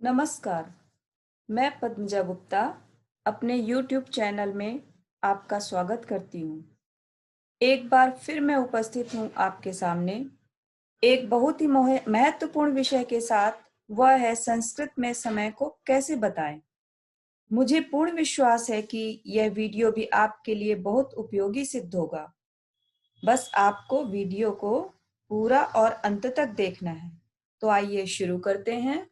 नमस्कार, मैं पद्मजा गुप्ता अपने YouTube चैनल में आपका स्वागत करती हूँ। एक बार फिर मैं उपस्थित हूँ आपके सामने एक बहुत ही महत्वपूर्ण विषय के साथ, वह है संस्कृत में समय को कैसे बताएं। मुझे पूर्ण विश्वास है कि यह वीडियो भी आपके लिए बहुत उपयोगी सिद्ध होगा। बस आपको वीडियो को पूरा और अंत तक देखना है। तो आइए शुरू करते हैं।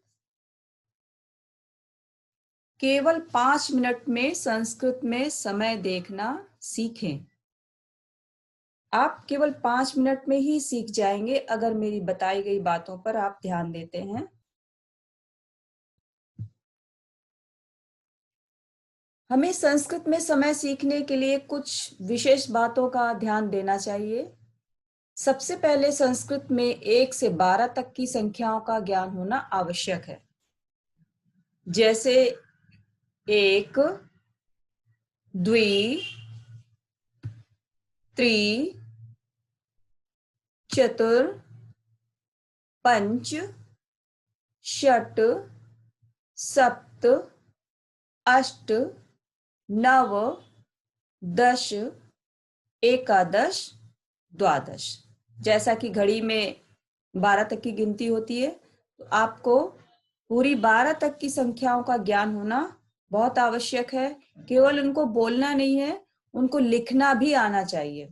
केवल 5 मिनट में संस्कृत में समय देखना सीखें। आप केवल 5 मिनट में ही सीख जाएंगे अगर मेरी बताई गई बातों पर आप ध्यान देते हैं। हमें संस्कृत में समय सीखने के लिए कुछ विशेष बातों का ध्यान देना चाहिए। सबसे पहले संस्कृत में 1 से 12 तक की संख्याओं का ज्ञान होना आवश्यक है। जैसे 1, द्वि, त्रि, चतुर, पंच, षट, सप्त, अष्ट, नव, दश, एकादश, द्वादश। जैसा कि घड़ी में 12 तक की गिनती होती है, तो आपको पूरी 12 तक की संख्याओं का ज्ञान होना बहुत आवश्यक है। केवल उनको बोलना नहीं है, उनको लिखना भी आना चाहिए।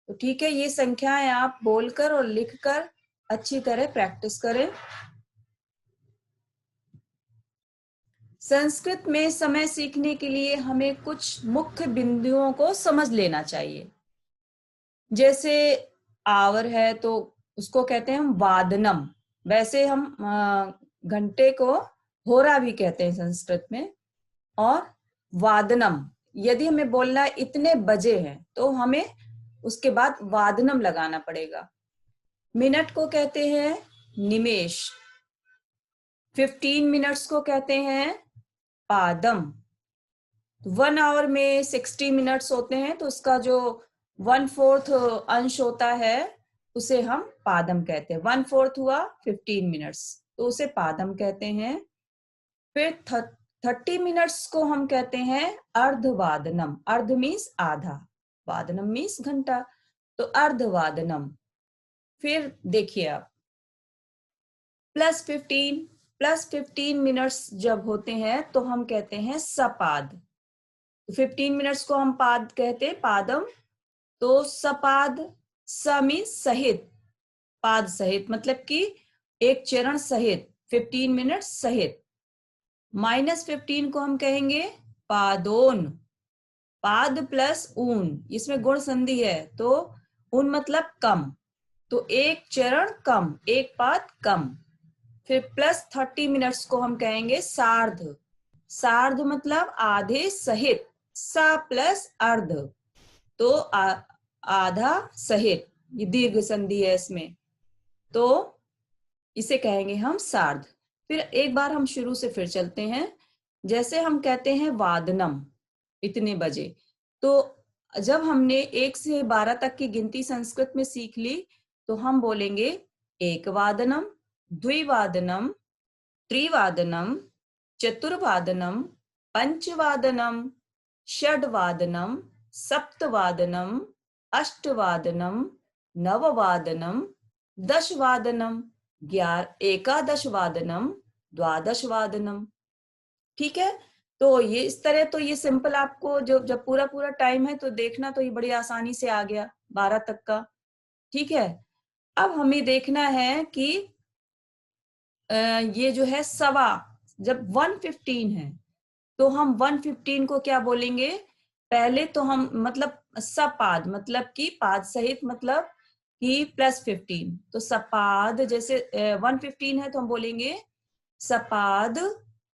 तो ठीक है, ये संख्याएं आप बोलकर और लिखकर अच्छी तरह प्रैक्टिस करें। संस्कृत में समय सीखने के लिए हमें कुछ मुख्य बिंदुओं को समझ लेना चाहिए। जैसे आवर है तो उसको कहते हैं हम वादनम। वैसे हम घंटे को होरा भी कहते हैं संस्कृत में। और वादनम, यदि हमें बोलना है इतने बजे हैं तो हमें उसके बाद वादनम लगाना पड़ेगा। मिनट को कहते हैं निमेश। 15 मिनट्स को कहते हैं पादम। 1 आवर में 60 मिनट्स होते हैं, तो उसका जो 1/4 अंश होता है उसे हम पादम कहते हैं। 1/4 हुआ 15 मिनट्स, तो उसे पादम कहते हैं। फिर 30 मिनट्स को हम कहते हैं अर्धवादनम। अर्ध मीन्स आधा, वादनम मीन्स घंटा, तो अर्धवादनम। फिर देखिए आप, +15 मिनट्स जब होते हैं तो हम कहते हैं सपाद। 15 मिनट्स को हम पाद कहते हैं, पादम। तो सपाद, स मीन्स सहित, पाद सहित मतलब कि एक चरण सहित, 15 मिनट सहित। -15 को हम कहेंगे पादोन। पाद प्लस ऊन, इसमें गुण संधि है, तो ऊन मतलब कम, तो एक चरण कम, एक पाद कम। फिर +30 मिनट्स को हम कहेंगे सार्ध। सार्ध मतलब आधे सहित, सा प्लस अर्ध, तो आधा सहित, ये दीर्घ संधि है इसमें, तो इसे कहेंगे हम सार्ध। फिर एक बार हम शुरू से फिर चलते हैं। जैसे हम कहते हैं वादनम, इतने बजे, तो जब हमने 1 से 12 तक की गिनती संस्कृत में सीख ली, तो हम बोलेंगे एक वादनम, द्विवादनम, त्रिवादनम, चतुर्वादनम, पंचवादनम, षड्वादनम, सप्तवादनम, अष्टवादनम, नववादनम, दशवादनम, एकादशवादनम, द्वादशवादनम। ठीक है, तो ये इस तरह, तो ये सिंपल आपको जो जब पूरा पूरा टाइम है तो देखना, तो ये बड़ी आसानी से आ गया 12 तक का। ठीक है, अब हमें देखना है कि ये जो है सवा, जब 115 है तो हम 115 को क्या बोलेंगे। पहले तो हम मतलब सपाद, मतलब कि पाद सहित, मतलब कि +15, तो सपाद, जैसे 115 है तो हम बोलेंगे सपाद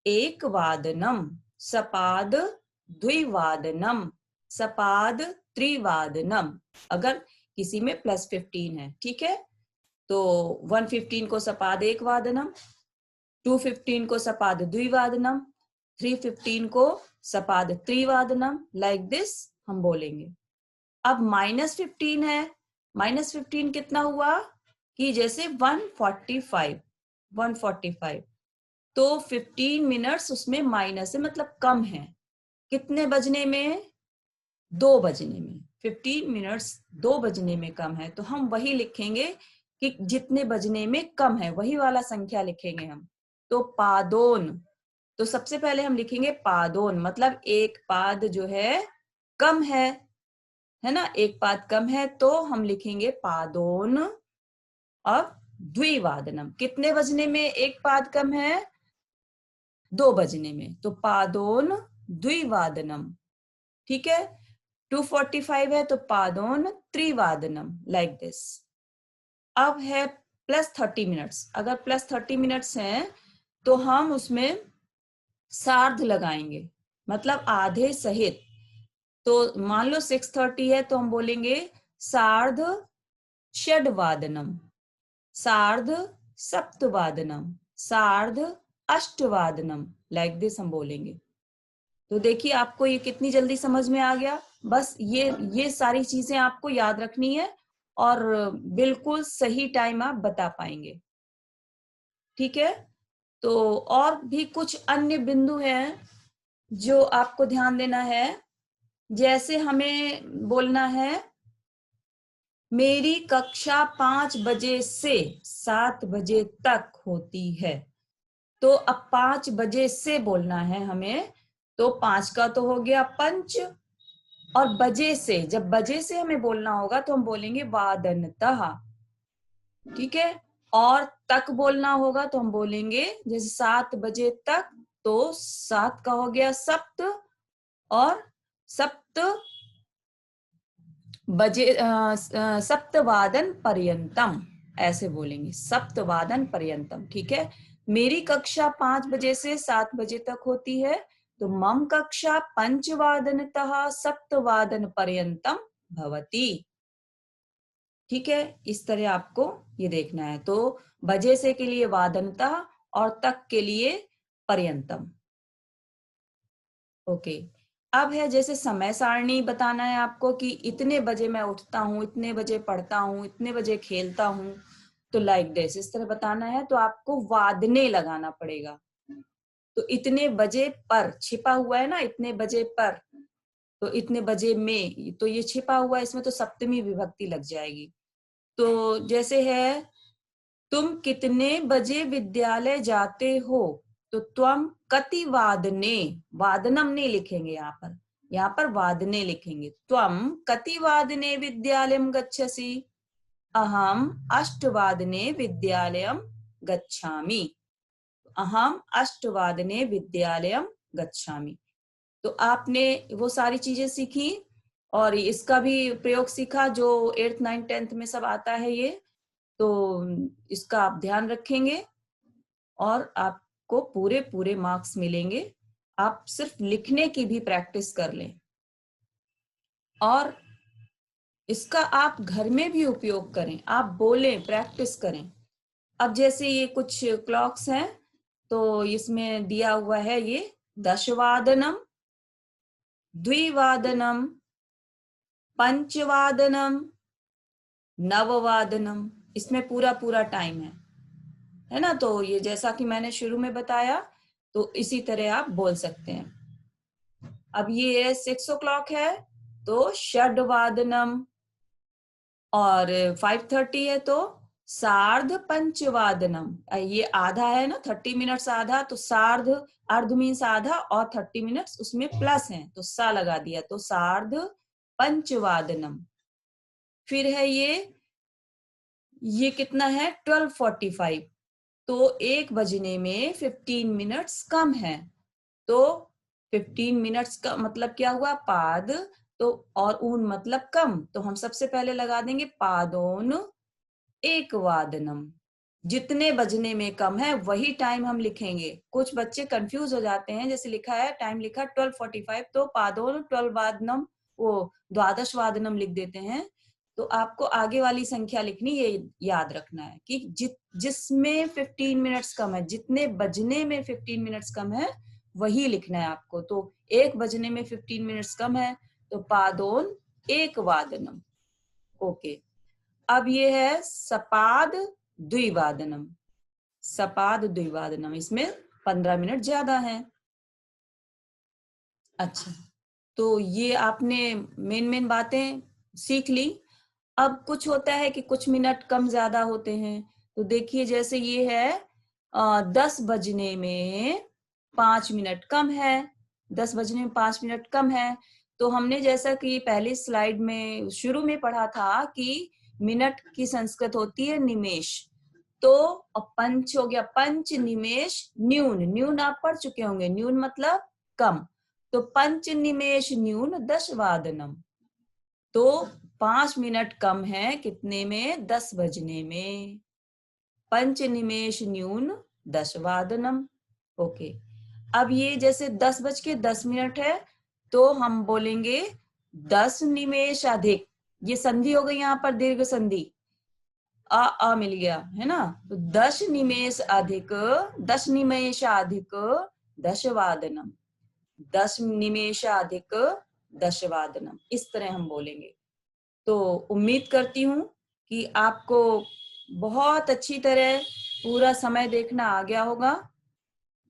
एक वादनम, सपाद द्विवादनम, सपाद त्रिवादनम, अगर किसी में +15 है। ठीक है, तो 115 को सपाद एक वादनम, 215 को सपाद द्विवादनम, 315 को सपाद त्रिवादनम, लाइक दिस हम बोलेंगे। अब -15 है, -15 कितना हुआ कि जैसे 145, तो 15 मिनट्स उसमें माइनस है, मतलब कम है। कितने बजने में? 2 बजने में। 15 मिनट्स 2 बजने में कम है, तो हम वही लिखेंगे कि जितने बजने में कम है, वही वाला संख्या लिखेंगे हम। तो पादोन, तो सबसे पहले हम लिखेंगे पादोन, मतलब एक पाद जो है कम है ना, एक पाद कम है, तो हम लिखेंगे पादोन। अब द्विवादनम, कितने बजने में एक पाद कम है? 2 बजने में, तो पादोन द्विवादनम। ठीक है, 2:45 है तो पादोन त्रिवादनम, लाइक दिस। अब है +30 मिनट्स, अगर +30 मिनट्स हैं तो हम उसमें सार्ध लगाएंगे, मतलब आधे सहित। तो मान लो 6:30 है तो हम बोलेंगे सार्ध षड्वादनम, सार्ध सप्तवादनम, सार्ध अष्टवादनम, लाइक दिस हम बोलेंगे। तो देखिए आपको ये कितनी जल्दी समझ में आ गया। बस ये सारी चीजें आपको याद रखनी है और बिल्कुल सही टाइम आप बता पाएंगे। ठीक है, तो और भी कुछ अन्य बिंदु हैं जो आपको ध्यान देना है। जैसे हमें बोलना है मेरी कक्षा 5 बजे से 7 बजे तक होती है, तो अब 5 बजे से बोलना है हमें, तो 5 का तो हो गया पंच, और बजे से, जब बजे से हमें बोलना होगा तो हम बोलेंगे वादनतः। ठीक है, और तक बोलना होगा तो हम बोलेंगे जैसे 7 बजे तक, तो 7 का हो गया सप्त, और सप्त बजे सप्तवादन पर्यंतम, ऐसे बोलेंगे सप्तवादन पर्यंतम। ठीक है, मेरी कक्षा 5 बजे से 7 बजे तक होती है, तो मम कक्षा पंचवादनतः सप्तवादन पर्यंतम भवति। ठीक है, इस तरह आपको ये देखना है। तो बजे से के लिए वादनतः और तक के लिए पर्यंतम। ओके, अब है जैसे समय सारणी बताना है आपको कि इतने बजे मैं उठता हूँ, इतने बजे पढ़ता हूँ, इतने बजे खेलता हूँ, तो लाइक दिस, इस तरह बताना है। तो आपको वादने लगाना पड़ेगा। तो इतने बजे पर छिपा हुआ है ना, इतने बजे पर, तो इतने बजे में, तो ये छिपा हुआ है, इसमें तो सप्तमी विभक्ति लग जाएगी। तो जैसे है तुम कितने बजे विद्यालय जाते हो, तो त्वम कति वादने, वादनम नहीं लिखेंगे यहाँ पर वादने लिखेंगे। त्वम कति वादने विद्यालयम गच्छसि, अहम अष्टवादने विद्यालयम गच्छामि, अहम अष्टवादने विद्यालयम गच्छामि। तो आपने वो सारी चीजें सीखी और इसका भी प्रयोग सीखा जो 8th 9th 10th में सब आता है ये, तो इसका आप ध्यान रखेंगे और आपको पूरे पूरे मार्क्स मिलेंगे। आप सिर्फ लिखने की भी प्रैक्टिस कर लें और इसका आप घर में भी उपयोग करें, आप बोलें, प्रैक्टिस करें। अब जैसे ये कुछ क्लॉक्स हैं, तो इसमें दिया हुआ है ये दशवादनम, द्विवादनम, पंचवादनम, नववादनम, इसमें पूरा पूरा टाइम है ना। तो ये जैसा कि मैंने शुरू में बताया, तो इसी तरह आप बोल सकते हैं। अब ये 6 o'clock है तो षड्वादनम, और 5:30 है तो सार्ध पंचवादनम। ये आधा है ना, 30 मिनट्स आधा, तो सार्ध, अर्ध मीन्स आधा, और 30 मिनट्स उसमें प्लस है तो सा लगा दिया, तो सार्ध पंचवादनम। फिर है ये कितना है 12:45, तो 1 बजने में 15 मिनट्स कम है, तो 15 मिनट्स का मतलब क्या हुआ पाद, तो और ऊन मतलब कम, तो हम सबसे पहले लगा देंगे पादोन एक वादनम। जितने बजने में कम है वही टाइम हम लिखेंगे। कुछ बच्चे कंफ्यूज हो जाते हैं, जैसे लिखा है टाइम लिखा 12:45 तो पादोन 12 वादनम, वो द्वादश वादनम लिख देते हैं। तो आपको आगे वाली संख्या लिखनी, ये याद रखना है कि जिसमें 15 मिनट्स कम है, जितने बजने में 15 मिनट्स कम है वही लिखना है आपको। तो 1 बजने में 15 मिनट्स कम है तो पादोन एक वादनम। ओके, अब ये है सपाद द्विवादनम, सपाद द्विवादनम, इसमें 15 मिनट ज्यादा है। अच्छा, तो ये आपने मेन बातें सीख ली। अब कुछ होता है कि कुछ मिनट कम ज्यादा होते हैं। तो देखिए जैसे ये है 10 बजने में 5 मिनट कम है, 10 बजने में 5 मिनट कम है। तो हमने जैसा कि पहली स्लाइड में शुरू में पढ़ा था कि मिनट की संस्कृत होती है निमेष। तो पंच हो गया, पंच निमेष न्यून, न्यून आप पढ़ चुके होंगे, न्यून मतलब कम। तो पंच निमेष न्यून दशवादनम। तो 5 मिनट कम है कितने में, 10 बजने में। पंच निमेष न्यून दशवादनम। ओके, अब ये जैसे 10 बज के 10 मिनट है, तो हम बोलेंगे 10 निमेष अधिक। ये संधि हो गई यहाँ पर, दीर्घ संधि, अ मिल गया है ना। तो 10 निमेष अधिक, 10 निमेषाधिक दशवादनम, 10 निमेषाधिक दशवादनम, इस तरह हम बोलेंगे। तो उम्मीद करती हूँ कि आपको बहुत अच्छी तरह पूरा समय देखना आ गया होगा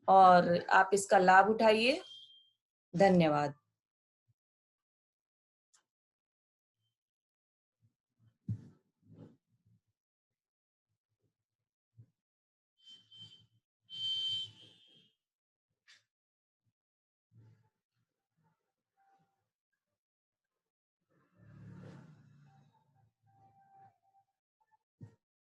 और आप इसका लाभ उठाइए। धन्यवाद।